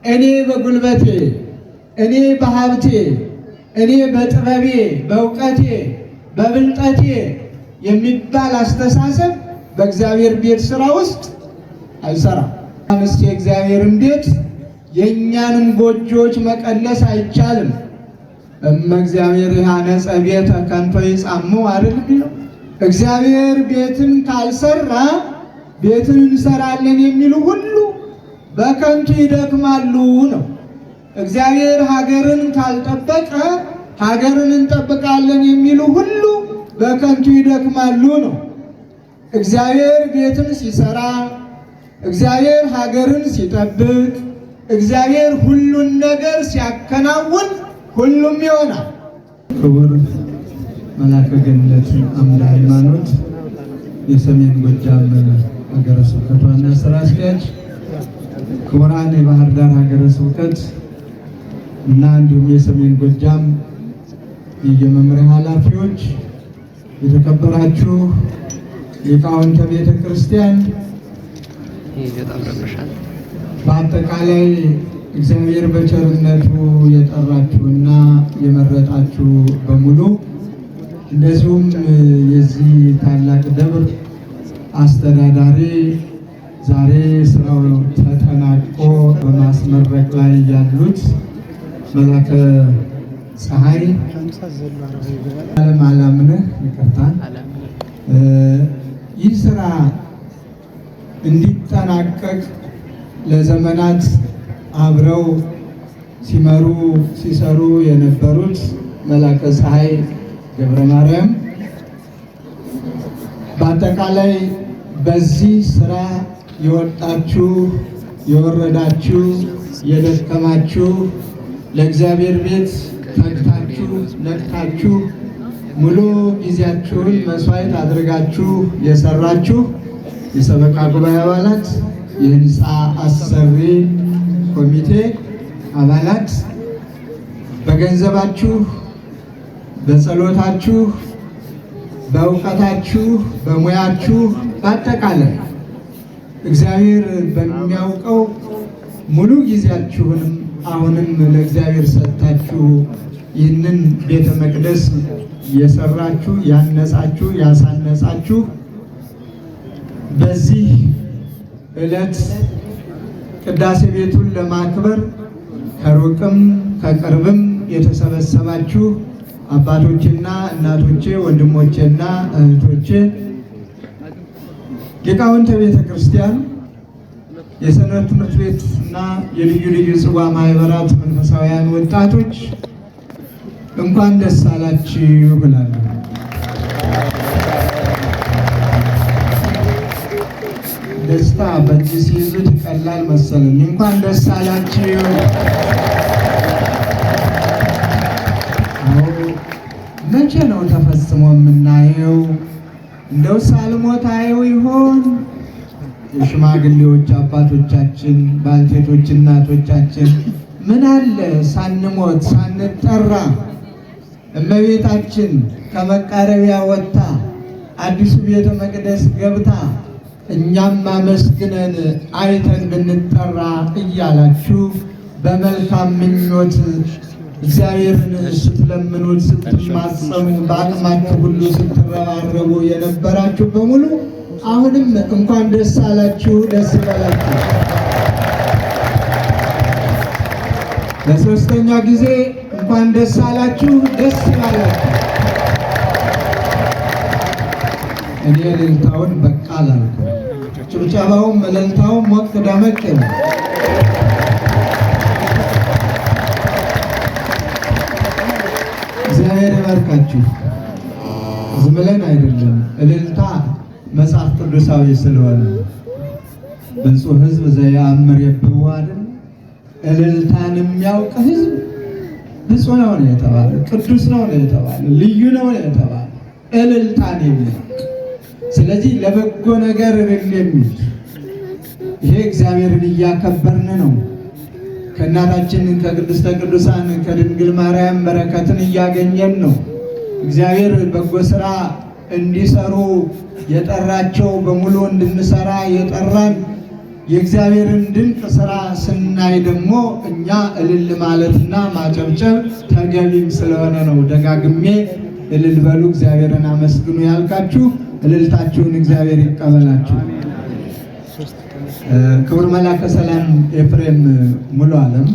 እኔ በጉልበቴ፣ እኔ በሀብቴ፣ እኔ በጥበቤ፣ በእውቀቴ፣ በብልጠቴ የሚባል አስተሳሰብ በእግዚአብሔር ቤት ስራ ውስጥ አይሰራም። አምስት የእግዚአብሔርን ቤት የእኛንም ጎጆዎች መቀለስ አይቻልም። እግዚአብሔር ያነጸ ቤተ ከንቶ ይጻሙ አይደል? እግዚአብሔር ቤትን ካልሰራ ቤትን እንሰራለን የሚሉ ሁሉ በከንቱ ይደክማሉ ነው። እግዚአብሔር ሀገርን ካልጠበቀ ሀገርን እንጠብቃለን የሚሉ ሁሉ በከንቱ ይደክማሉ ነው። እግዚአብሔር ቤትን ሲሰራ፣ እግዚአብሔር ሀገርን ሲጠብቅ፣ እግዚአብሔር ሁሉን ነገር ሲያከናውን ሁሉም ይሆናል። ክቡር መላከ ገነት አምደ ሃይማኖት የሰሜን ጎጃም ሀገረ ስብከት ዋና ስራ አስኪያጅ፣ ክቡራን የባህር ዳር ሀገረ ስብከት እና እንዲሁም የሰሜን ጎጃም የመምሪያ ኃላፊዎች፣ የተከበራችሁ ሊቃውንተ ቤተ ክርስቲያን፣ በአጠቃላይ እግዚአብሔር በቸርነቱ የጠራችሁና የመረጣችሁ በሙሉ እንደዚሁም የዚህ ታላቅ ደብር አስተዳዳሪ ዛሬ ስራው ተጠናቆ በማስመረቅ ላይ ያሉት መላከ ፀሐይ አለማላምነህ ይቅርታል። ይህ ስራ እንዲጠናቀቅ ለዘመናት አብረው ሲመሩ ሲሰሩ የነበሩት መላከ ፀሐይ ገብረ ማርያም በአጠቃላይ በዚህ ስራ የወጣችሁ የወረዳችሁ የደከማችሁ ለእግዚአብሔር ቤት ተግታችሁ ነቅታችሁ ሙሉ ጊዜያችሁን መስዋዕት አድርጋችሁ የሰራችሁ የሰበካ ጉባኤ አባላት፣ የህንፃ አሰሪ ኮሚቴ አባላት በገንዘባችሁ፣ በጸሎታችሁ፣ በእውቀታችሁ፣ በሙያችሁ በአጠቃላይ እግዚአብሔር በሚያውቀው ሙሉ ጊዜያችሁንም አሁንም ለእግዚአብሔር ሰጥታችሁ ይህንን ቤተ መቅደስ የሰራችሁ ያነጻችሁ ያሳነጻችሁ በዚህ ዕለት ቅዳሴ ቤቱን ለማክበር ከሩቅም ከቅርብም የተሰበሰባችሁ አባቶቼና እናቶቼ፣ ወንድሞቼና እህቶቼ፣ ሊቃውንተ ቤተ ክርስቲያን፣ የሰንበት ትምህርት ቤት እና የልዩ ልዩ ጽዋ ማህበራት መንፈሳውያን ወጣቶች እንኳን ደስ አላችሁ ብላለሁ። ደስታ በእጅ ሲይዙት ቀላል መሰለኝ። እንኳን ደስ አላችሁ። መቼ ነው ተፈጽሞ የምናየው? እንደው ሳልሞት አየው ይሆን? የሽማግሌዎች አባቶቻችን፣ ባልቴቶች እናቶቻችን ምን አለ ሳንሞት ሳንጠራ እመቤታችን ከመቃረቢያ ወጥታ አዲሱ ቤተ መቅደስ ገብታ እኛም አመስግነን አይተን ብንጠራ እያላችሁ በመልካም ምኞት እግዚአብሔርን ስትለምኑት ስትማጸኑ በአቅማችሁ ሁሉ ስትረባረቡ የነበራችሁ በሙሉ አሁንም እንኳን ደስ አላችሁ፣ ደስ ይበላችሁ። ለሶስተኛ ጊዜ እንኳን ደስ አላችሁ፣ ደስ ይበላችሁ። እኔ እልልታውን በቃ አላልኩም። ጭብጨባውም እልልታውም ሞቅ ደመቅ ነው። እግዚአብሔር ይባርካችሁ። ዝም ብለን አይደለም። እልልታ መጽሐፍ ቅዱሳዊ ስለሆነ ብፁዕ ሕዝብ ዘየአምር የብህዋ አይደል? እልልታን የሚያውቅ ሕዝብ ብፁዕ ነው የተባለ፣ ቅዱስ ነው የተባለ፣ ልዩ ነው የተባለ እልልታን የሚያውቅ። ስለዚህ ለበጎ ነገር እልል የሚል ይሄ እግዚአብሔርን እያከበርን ነው። ከእናታችን ከቅድስተ ቅዱሳን ከድንግል ማርያም በረከትን እያገኘን ነው። እግዚአብሔር በጎ ስራ እንዲሰሩ የጠራቸው በሙሉ እንድንሰራ የጠራን የእግዚአብሔርን ድንቅ ስራ ስናይ ደግሞ እኛ እልል ማለትና ማጨብጨብ ተገቢም ስለሆነ ነው ደጋግሜ እልል በሉ እግዚአብሔርን አመስግኑ ያልካችሁ። እልልታችሁን እግዚአብሔር ይቀበላችሁ። ክቡር መላከ ሰላም ኤፍሬም ሙሉ ዓለም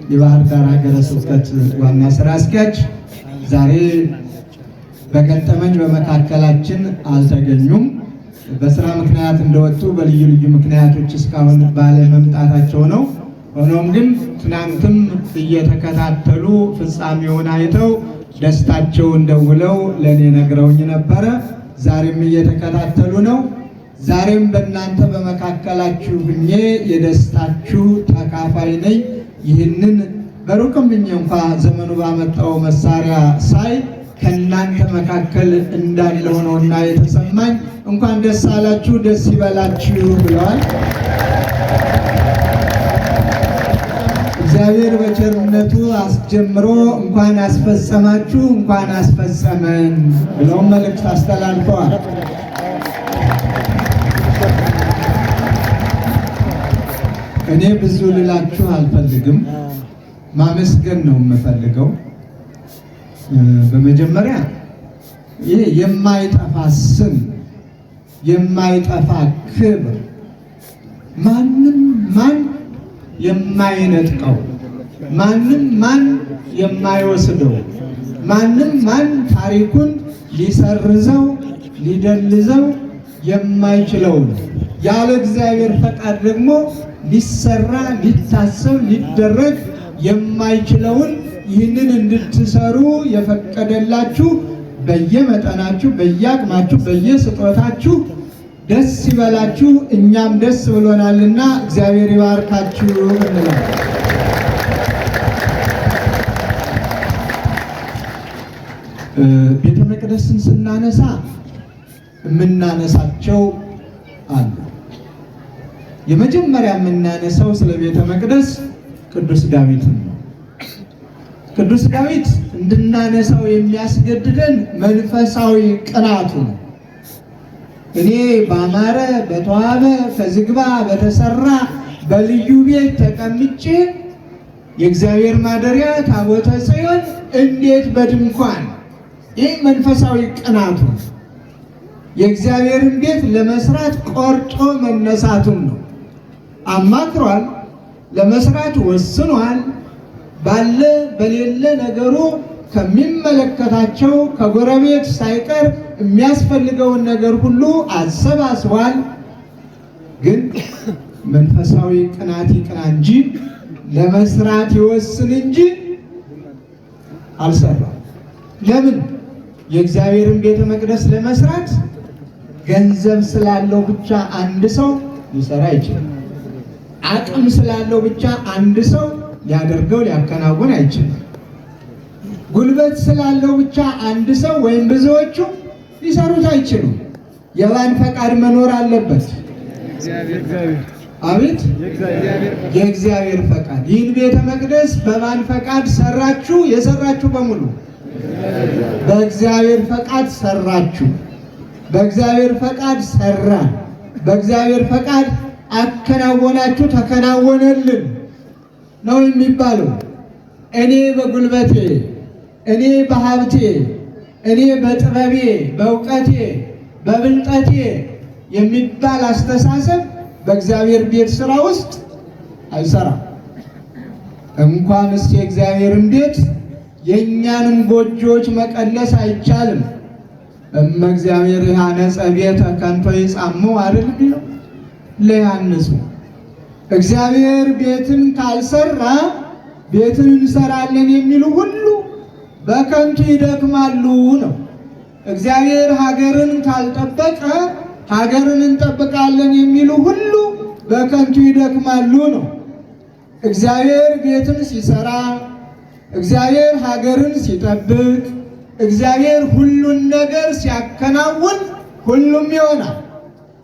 የባህር ዳር ሀገረ ስብከት ዋና ስራ አስኪያጅ ዛሬ በገጠመኝ በመካከላችን አልተገኙም። በስራ ምክንያት እንደወጡ በልዩ ልዩ ምክንያቶች እስካሁን ባለመምጣታቸው ነው። ሆኖም ግን ትናንትም እየተከታተሉ ፍጻሜውን አይተው ደስታቸውን ደውለው ለእኔ ነግረውኝ ነበረ። ዛሬም እየተከታተሉ ነው። ዛሬም በእናንተ በመካከላችሁ ሁኜ የደስታችሁ ተካፋይ ነኝ። ይህንን በሩቅም እንኳ ዘመኑ ባመጣው መሳሪያ ሳይ ከእናንተ መካከል እንዳለው ነውና የተሰማኝ። እንኳን ደስ አላችሁ፣ ደስ ይበላችሁ ብለዋል። እግዚአብሔር በቸርነቱ አስጀምሮ እንኳን አስፈጸማችሁ፣ እንኳን አስፈጸመን ብለው መልእክት አስተላልፈዋል። እኔ ብዙ ልላችሁ አልፈልግም፣ ማመስገን ነው የምፈልገው። በመጀመሪያ ይህ የማይጠፋ ስም፣ የማይጠፋ ክብር፣ ማንም ማን የማይነጥቀው፣ ማንም ማን የማይወስደው፣ ማንም ማን ታሪኩን ሊሰርዘው ሊደልዘው የማይችለውን ያለ እግዚአብሔር ፈቃድ ደግሞ ሊሰራ ሊታሰብ ሊደረግ የማይችለውን ይህንን እንድትሰሩ የፈቀደላችሁ በየመጠናችሁ በየአቅማችሁ በየስጦታችሁ ደስ ይበላችሁ። እኛም ደስ ብሎናልና እግዚአብሔር ይባርካችሁ እንላለን። ቤተ መቅደስን ስናነሳ የምናነሳቸው አሉ። የመጀመሪያ የምናነሳው ስለ ቤተ መቅደስ ቅዱስ ዳዊትን ነው። ቅዱስ ዳዊት እንድናነሳው የሚያስገድደን መንፈሳዊ ቅናቱ ነው። እኔ ባማረ በተዋበ ከዝግባ በተሰራ በልዩ ቤት ተቀምጬ የእግዚአብሔር ማደሪያ ታቦተ ጽዮን እንዴት በድንኳን። ይህ መንፈሳዊ ቅናቱ የእግዚአብሔርን ቤት ለመስራት ቆርጦ መነሳቱን ነው። አማክሯል፣ ለመስራት ወስኗል። ባለ በሌለ ነገሩ ከሚመለከታቸው ከጎረቤት ሳይቀር የሚያስፈልገውን ነገር ሁሉ አሰባስቧል። ግን መንፈሳዊ ቅናት ይቅና እንጂ ለመስራት ይወስን እንጂ አልሰራም። ለምን? የእግዚአብሔርን ቤተ መቅደስ ለመስራት ገንዘብ ስላለው ብቻ አንድ ሰው ሊሰራ አይችልም። አቅም ስላለው ብቻ አንድ ሰው ሊያደርገው ሊያከናውን አይችልም። ጉልበት ስላለው ብቻ አንድ ሰው ወይም ብዙዎቹ ሊሰሩት አይችሉም። የማን ፈቃድ መኖር አለበት? አቤት፣ የእግዚአብሔር ፈቃድ። ይህን ቤተ መቅደስ በማን ፈቃድ ሰራችሁ? የሰራችሁ በሙሉ በእግዚአብሔር ፈቃድ ሰራችሁ። በእግዚአብሔር ፈቃድ ሰራን። በእግዚአብሔር ፈቃድ አከናወናችሁ፣ ተከናወነልን ነው የሚባለው። እኔ በጉልበቴ፣ እኔ በሀብቴ፣ እኔ በጥበቤ፣ በእውቀቴ፣ በብልጠቴ የሚባል አስተሳሰብ በእግዚአብሔር ቤት ስራ ውስጥ አይሰራም። እንኳንስ የእግዚአብሔርን ቤት የእኛንም ጎጆዎች መቀለስ አይቻልም። እመ እግዚአብሔር ያነጸ ቤተ ከንቶ ይጻሙ አይደል ቢለው ለያንጹ። እግዚአብሔር ቤትን ካልሰራ ቤትን እንሰራለን የሚሉ ሁሉ በከንቱ ይደክማሉ ነው። እግዚአብሔር ሀገርን ካልጠበቀ ሀገርን እንጠብቃለን የሚሉ ሁሉ በከንቱ ይደክማሉ ነው። እግዚአብሔር ቤትን ሲሰራ፣ እግዚአብሔር ሀገርን ሲጠብቅ፣ እግዚአብሔር ሁሉን ነገር ሲያከናውን ሁሉም ይሆናል።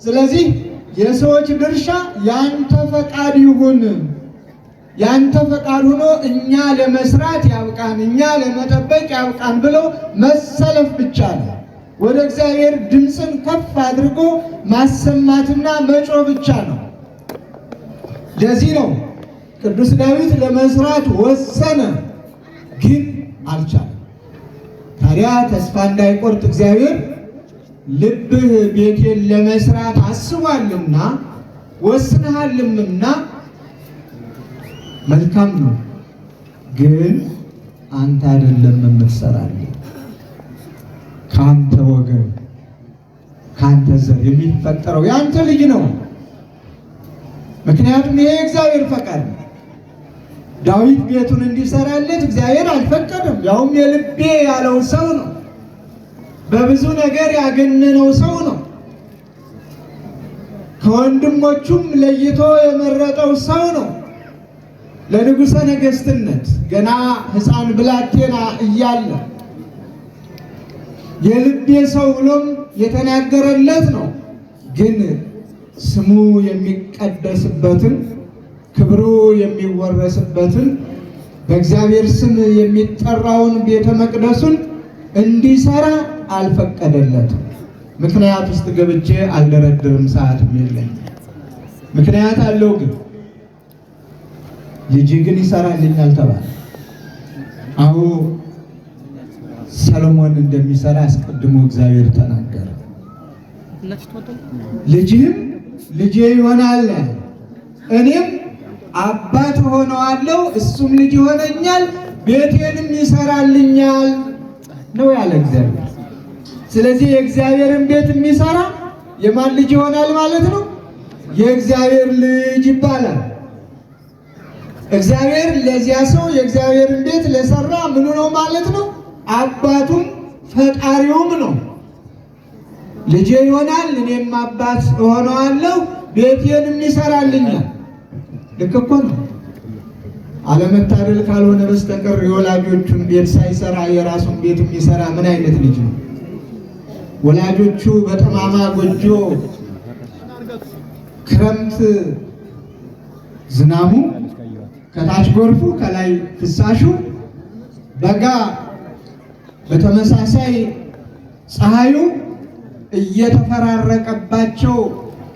ስለዚህ የሰዎች ድርሻ ያንተ ፈቃድ ይሁን፣ ያንተ ፈቃድ ሆኖ እኛ ለመስራት ያብቃን፣ እኛ ለመጠበቅ ያብቃን ብሎ መሰለፍ ብቻ ነው። ወደ እግዚአብሔር ድምፅን ከፍ አድርጎ ማሰማትና መጮህ ብቻ ነው። ለዚህ ነው ቅዱስ ዳዊት ለመስራት ወሰነ፣ ግን አልቻለም። ታዲያ ተስፋ እንዳይቆርጥ እግዚአብሔር ልብህ ቤቴን ለመስራት አስቧልና ወስነሃልምና መልካም ነው፣ ግን አንተ አይደለም የምትሰራልኝ፣ ከአንተ ወገን ከአንተ ዘር የሚፈጠረው የአንተ ልጅ ነው። ምክንያቱም ይሄ እግዚአብሔር ፈቃድ ነው። ዳዊት ቤቱን እንዲሰራለት እግዚአብሔር አልፈቀደም። ያውም የልቤ ያለው ሰው ነው። በብዙ ነገር ያገነነው ሰው ነው። ከወንድሞቹም ለይቶ የመረጠው ሰው ነው። ለንጉሠ ነገሥትነት ገና ሕፃን ብላቴና እያለ የልቤ ሰው ብሎም የተናገረለት ነው። ግን ስሙ የሚቀደስበትን ክብሩ የሚወረስበትን በእግዚአብሔር ስም የሚጠራውን ቤተ መቅደሱን እንዲሰራ አልፈቀደለትም። ምክንያት ውስጥ ገብቼ አልደረድርም፣ ሰዓትም የለኝም። ምክንያት አለው። ግን ልጅ ግን ይሰራልኛል ተባለ። አዎ ሰሎሞን እንደሚሰራ አስቀድሞ እግዚአብሔር ተናገረ። ልጅህም ልጄ ይሆናል፣ እኔም አባት ሆነዋለሁ፣ እሱም ልጅ ይሆነኛል፣ ቤቴንም ይሰራልኛል ነው ያለ እግዚአብሔር። ስለዚህ የእግዚአብሔርን ቤት የሚሰራ የማን ልጅ ይሆናል ማለት ነው? የእግዚአብሔር ልጅ ይባላል። እግዚአብሔር ለዚያ ሰው የእግዚአብሔርን ቤት ለሰራ ምኑ ነው ማለት ነው? አባቱም ፈጣሪውም ነው። ልጄ ይሆናል፣ እኔም አባት እሆነዋለሁ፣ ቤቴንም ይሰራልኛል። ልክ እኮ ነው። አለመታደል ካልሆነ በስተቀር የወላጆቹን ቤት ሳይሰራ የራሱን ቤት የሚሰራ ምን አይነት ልጅ ነው? ወላጆቹ በጠማማ ጎጆ ክረምት ዝናቡ ከታች ጎርፉ ከላይ ፍሳሹ፣ በጋ በተመሳሳይ ፀሐዩ እየተፈራረቀባቸው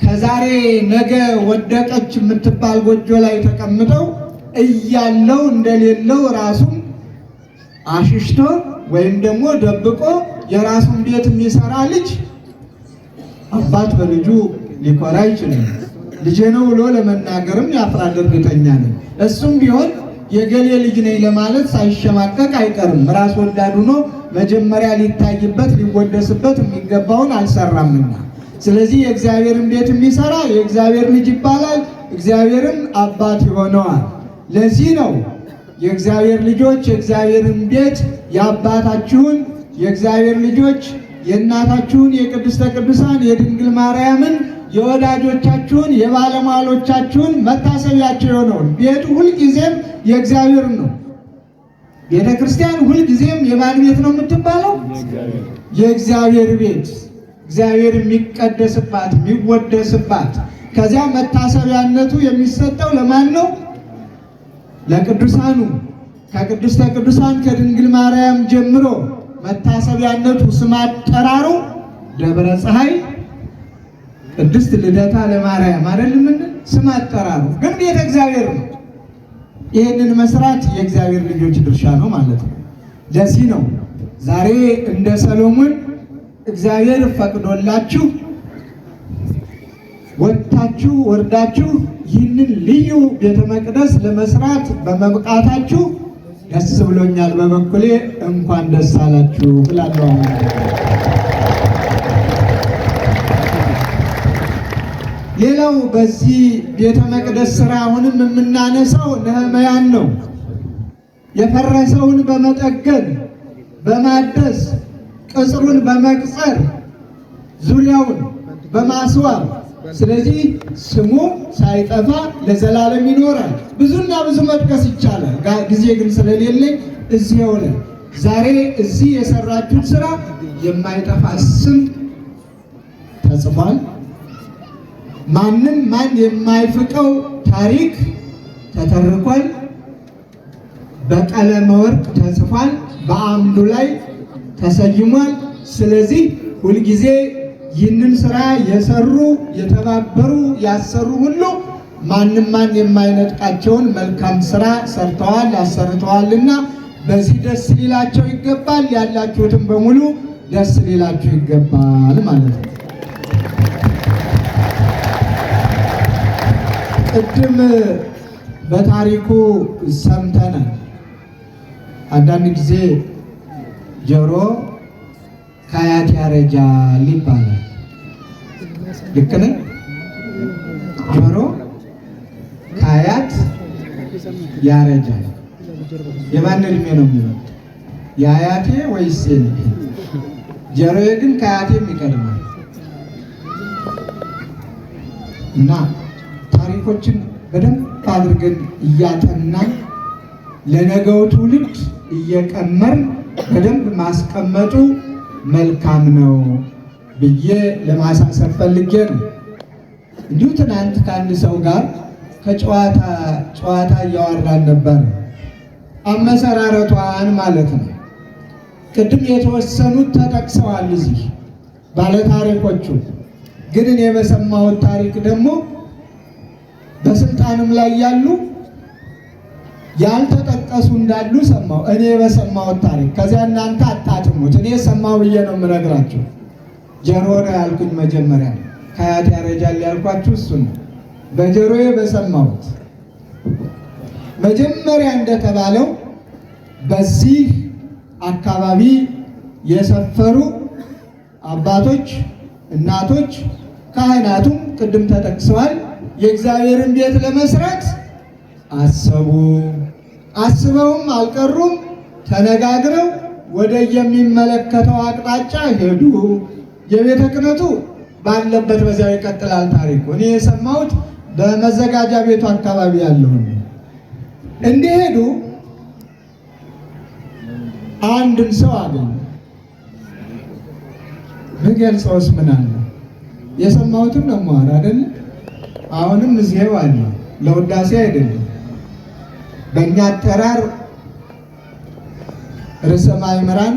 ከዛሬ ነገ ወደቀች የምትባል ጎጆ ላይ ተቀምጠው እያለው እንደሌለው ራሱን አሽሽቶ ወይም ደግሞ ደብቆ የራሱን ቤት የሚሰራ ልጅ አባት በልጁ ሊኮራ አይችልም። ልጄ ነው ብሎ ለመናገርም ያፍራል። እርግጠኛ ነኝ እሱም ቢሆን የገሌ ልጅ ነኝ ለማለት ሳይሸማቀቅ አይቀርም። ራስ ወዳድ ሆኖ መጀመሪያ ሊታይበት ሊወደስበት የሚገባውን አልሰራምና። ስለዚህ የእግዚአብሔርን ቤት የሚሰራ የእግዚአብሔር ልጅ ይባላል፣ እግዚአብሔርም አባት ይሆነዋል። ለዚህ ነው የእግዚአብሔር ልጆች የእግዚአብሔርን ቤት የአባታችሁን የእግዚአብሔር ልጆች የእናታችሁን የቅድስተ ቅዱሳን የድንግል ማርያምን የወዳጆቻችሁን የባለሟሎቻችሁን መታሰቢያቸው የሆነውን ቤቱ ሁልጊዜም የእግዚአብሔር ነው። ቤተ ክርስቲያን ሁልጊዜም የማን ቤት ነው የምትባለው? የእግዚአብሔር ቤት፣ እግዚአብሔር የሚቀደስባት የሚወደስባት። ከዚያ መታሰቢያነቱ የሚሰጠው ለማን ነው? ለቅዱሳኑ። ከቅድስተ ቅዱሳን ከድንግል ማርያም ጀምሮ መታሰቢያነቱ ስም አጠራሩ ደብረ ፀሐይ፣ ቅድስት ልደታ ለማርያም አይደልምን? ስም አጠራሩ ግን ቤተ እግዚአብሔር ነው። ይህንን መስራት የእግዚአብሔር ልጆች ድርሻ ነው ማለት ነው። ለዚህ ነው ዛሬ እንደ ሰሎሞን እግዚአብሔር ፈቅዶላችሁ ወጥታችሁ ወርዳችሁ ይህንን ልዩ ቤተ መቅደስ ለመስራት በመብቃታችሁ ደስ ብሎኛል። በበኩሌ እንኳን ደስ አላችሁ ብላለሁ። ሌላው በዚህ ቤተ መቅደስ ስራ አሁንም የምናነሳው ነህምያን ነው። የፈረሰውን በመጠገን በማደስ ቅጽሩን በመቅጸር ዙሪያውን በማስዋብ ስለዚህ ስሙ ሳይጠፋ ለዘላለም ይኖራል። ብዙና ብዙ መጥቀስ ይቻላል፣ ጊዜ ግን ስለሌለኝ እዚህ ሆነ። ዛሬ እዚህ የሰራችሁት ስራ የማይጠፋ ስም ተጽፏል። ማንም ማን የማይፍቀው ታሪክ ተተርኳል። በቀለመ ወርቅ ተጽፏል። በአምዱ ላይ ተሰይሟል። ስለዚህ ሁልጊዜ ይህንን ስራ የሰሩ የተባበሩ ያሰሩ ሁሉ ማንም ማን የማይነጥቃቸውን መልካም ስራ ሰርተዋል አሰርተዋልና በዚህ ደስ ሊላቸው ይገባል። ያላችሁትም በሙሉ ደስ ሊላችሁ ይገባል ማለት ነው። ቅድም በታሪኩ ሰምተናል። አንዳንድ ጊዜ ጆሮ ከአያት ያረጃል ይባላል። ልክ ነኝ? ጆሮ ከአያት ያረጃል። የማን እድሜ ነው የሚመጣው? የአያቴ ወይስ የኔ? ጆሮዬ ግን ከአያቴም ይቀድማል። እና ታሪኮችን በደንብ አድርገን እያጠናን ለነገው ትውልድ እየቀመርን በደንብ ማስቀመጡ መልካም ነው ብዬ ለማሳሰብ ፈልጌ ነው። እንዲሁ ትናንት ከአንድ ሰው ጋር ጨዋታ እያወራን ነበር። አመሰራረቷን ማለት ነው። ቅድም የተወሰኑት ተጠቅሰዋል እዚህ ባለታሪኮቹ። ግን እኔ በሰማሁት ታሪክ ደግሞ በስልጣንም ላይ ያሉ ያልተጠቀሱ እንዳሉ ሰማሁ። እኔ በሰማሁት ታሪክ ከዚያ እናንተ አታትሙት። እኔ ሰማሁ ብዬ ነው የምነግራችሁ። ጆሮ ነው ያልኩኝ መጀመሪያ። ከአያት ያረጃል ያልኳችሁ እሱን ነው። በጆሮዬ በሰማሁት መጀመሪያ እንደተባለው በዚህ አካባቢ የሰፈሩ አባቶች፣ እናቶች፣ ካህናቱም ቅድም ተጠቅሰዋል። የእግዚአብሔርን ቤት ለመስራት አሰቡ። አስበውም አልቀሩም። ተነጋግረው ወደ የሚመለከተው አቅጣጫ ሄዱ። የቤተ ክህነቱ ባለበት በዚያው ይቀጥላል ታሪኩ። እኔ የሰማሁት በመዘጋጃ ቤቱ አካባቢ ያለውን እንዲሄዱ አንድን ሰው አገኙ። ብገልጸውስ ምን አለ? የሰማሁትን ነው የማወራው አይደል? አሁንም እዚህው አለ። ለውዳሴ አይደለም። በእኛ አጠራር ርዕሰ ማእምራን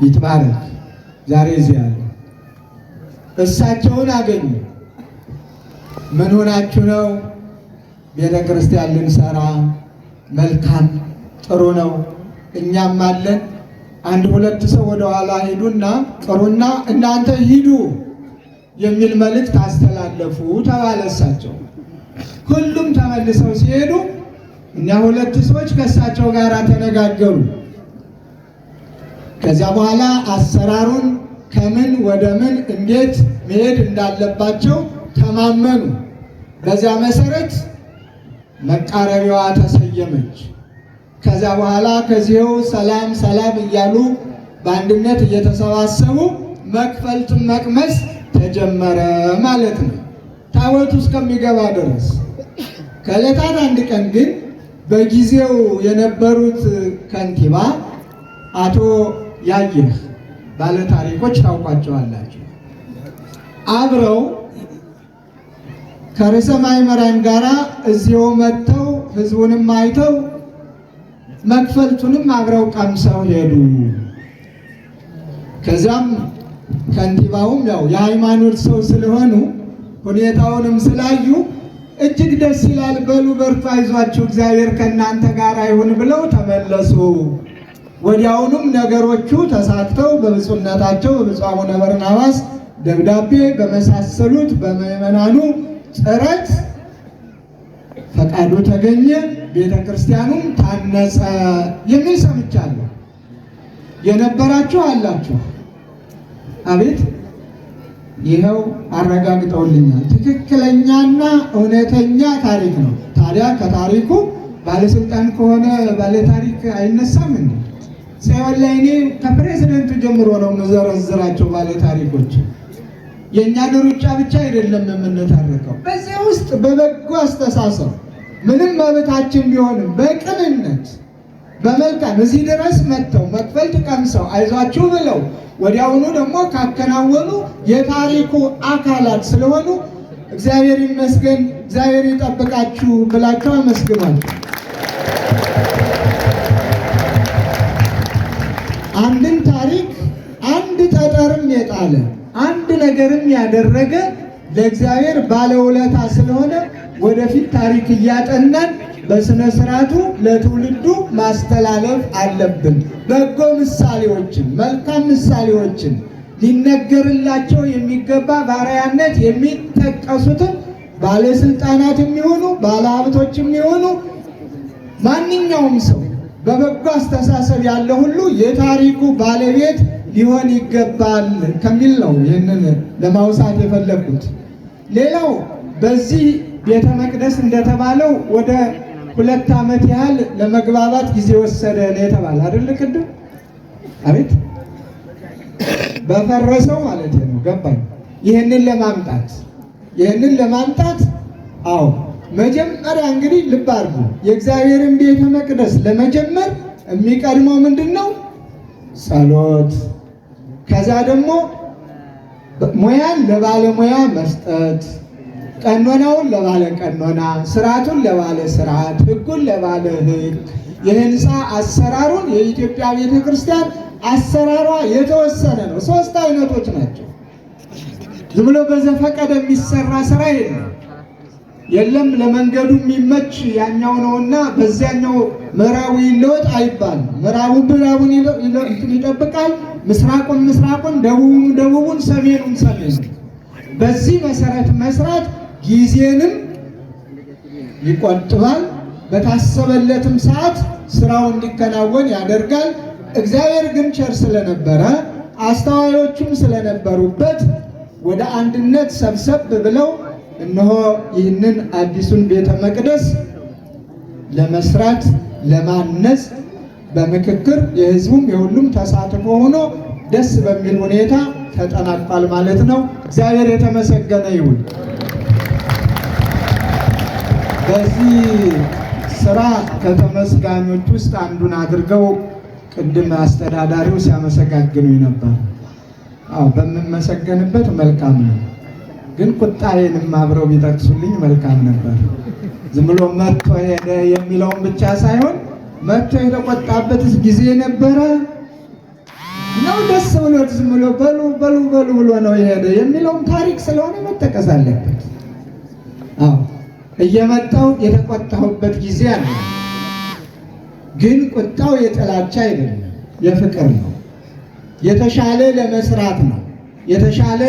ይትባረክ ዛሬ እዚህ አለ። እሳቸውን አገኙ። ምን ሆናችሁ ነው? ቤተ ክርስቲያን ልንሰራ። መልካም ጥሩ ነው፣ እኛም አለን። አንድ ሁለት ሰው ወደ ኋላ ሂዱና ቅሩና እናንተ ሂዱ የሚል መልእክት አስተላለፉ ተባለ። እሳቸው ሁሉም ተመልሰው ሲሄዱ እኛ ሁለት ሰዎች ከእሳቸው ጋር ተነጋገሩ። ከዚያ በኋላ አሰራሩን ከምን ወደ ምን እንዴት መሄድ እንዳለባቸው ተማመኑ። በዚያ መሰረት መቃረቢያዋ ተሰየመች። ከዚያ በኋላ ከዚህው ሰላም ሰላም እያሉ በአንድነት እየተሰባሰቡ መክፈልትን መቅመስ ተጀመረ ማለት ነው፣ ታቦቱ እስከሚገባ ድረስ። ከዕለታት አንድ ቀን ግን በጊዜው የነበሩት ከንቲባ አቶ ያየህ ባለ ታሪኮች ታውቋቸዋላችሁ። አብረው ከርዕሰ ማእምራን ጋራ እዚሁ መጥተው ህዝቡንም አይተው መክፈልቱንም አብረው ቀምሰው ሄዱ። ከዚያም ከንቲባውም ያው የሃይማኖት ሰው ስለሆኑ ሁኔታውንም ስላዩ እጅግ ደስ ይላል፣ በሉ በርቱ፣ አይዟችሁ፣ እግዚአብሔር ከእናንተ ጋር ይሁን ብለው ተመለሱ። ወዲያውኑም ነገሮቹ ተሳክተው በብፁዕነታቸው በብፁዕ አቡነ በርናባስ ደብዳቤ በመሳሰሉት በምዕመናኑ ጥረት ፈቃዱ ተገኘ፣ ቤተ ክርስቲያኑም ታነጸ የሚል ሰምቻለሁ። የነበራችሁ አላችሁ? አቤት ይኸው አረጋግጠውልኛል። ትክክለኛና እውነተኛ ታሪክ ነው። ታዲያ ከታሪኩ ባለስልጣን ከሆነ ባለታሪክ አይነሳም እንዴ? ሳይሆን ላይ እኔ ከፕሬዝደንቱ ጀምሮ ነው የምዘረዝራቸው ባለታሪኮች። የእኛ ሩጫ ብቻ አይደለም የምንታረቀው። በዚህ ውስጥ በበጎ አስተሳሰብ ምንም መብታችን ቢሆንም በቅንነት በመልካም እዚህ ድረስ መጥተው መክፈልት ቀምሰው አይዟችሁ ብለው ወዲያውኑ ደግሞ ካከናወኑ የታሪኩ አካላት ስለሆኑ እግዚአብሔር ይመስገን፣ እግዚአብሔር ይጠብቃችሁ ብላችሁ አመስግኗቸው። አንድን ታሪክ አንድ ጠጠርም የጣለ አንድ ነገርም ያደረገ ለእግዚአብሔር ባለውለታ ስለሆነ ወደፊት ታሪክ እያጠናን በስነ ስርዓቱ ለትውልዱ ማስተላለፍ አለብን። በጎ ምሳሌዎችን፣ መልካም ምሳሌዎችን ሊነገርላቸው የሚገባ ባሪያነት የሚጠቀሱትን ባለስልጣናት የሚሆኑ ባለሀብቶች የሚሆኑ ማንኛውም ሰው በበጎ አስተሳሰብ ያለ ሁሉ የታሪኩ ባለቤት ሊሆን ይገባል ከሚል ነው ይህንን ለማውሳት የፈለኩት። ሌላው በዚህ ቤተ መቅደስ እንደተባለው ወደ 2 ዓመት ያህል ለመግባባት ጊዜ ወሰደ ነው የተባለ አይደል? ቅድም አቤት በፈረሰው ማለት ነው ገባኝ። ይህንን ለማምጣት አዎ መጀመሪያ እንግዲህ ልብ አድርጉ፣ የእግዚአብሔርን ቤተ መቅደስ ለመጀመር የሚቀድመው ምንድን ነው? ጸሎት። ከዛ ደግሞ ሙያን ለባለሙያ መስጠት፣ ቀኖናውን ለባለ ቀኖና፣ ስርዓቱን ለባለ ስርዓት፣ ህጉን ለባለ ህግ። የህንፃ አሰራሩን የኢትዮጵያ ቤተ ክርስቲያን አሰራሯ የተወሰነ ነው። 3 አይነቶች ናቸው። ዝም ብሎ በዘፈቀደ የሚሰራ ስራ የለም። ለመንገዱ የሚመች ያኛው ነውና በዚያኛው ምዕራቡ ይለወጥ አይባልም። ምዕራቡን ይጠብቃል፣ ምስራቁን፣ ደቡቡን፣ ሰሜኑን። በዚህ መሰረት መስራት ጊዜንም ይቆጥባል፣ በታሰበለትም ሰዓት ስራው እንዲከናወን ያደርጋል። እግዚአብሔር ግን ቸር ስለነበረ አስተዋዮቹም ስለነበሩበት ወደ አንድነት ሰብሰብ ብለው እነሆ ይህንን አዲሱን ቤተ መቅደስ ለመስራት ለማነጽ በምክክር የህዝቡም የሁሉም ተሳትፎ ሆኖ ደስ በሚል ሁኔታ ተጠናቋል ማለት ነው። እግዚአብሔር የተመሰገነ ይሁን። በዚህ ስራ ከተመስጋኞች ውስጥ አንዱን አድርገው ቅድም አስተዳዳሪው ሲያመሰጋግኑኝ ነበር። አዎ በምመሰገንበት መልካም ነው፣ ግን ቁጣዬንም አብረው ቢጠቅሱልኝ መልካም ነበር። ዝም ብሎ መጥቶ ሄደ የሚለውን ብቻ ሳይሆን መጥቶ የተቆጣበትስ ጊዜ ነበረ ነው ደስ ብሎት ዝም ብሎ በሉ ብሎ ነው የሄደ የሚለውም ታሪክ ስለሆነ መጠቀስ አለበት። አዎ እየመጣው የተቆጣሁበት ጊዜ አለ፣ ግን ቁጣው የጥላቻ አይደለም፣ የፍቅር ነው። የተሻለ ለመስራት ነው። የተሻለ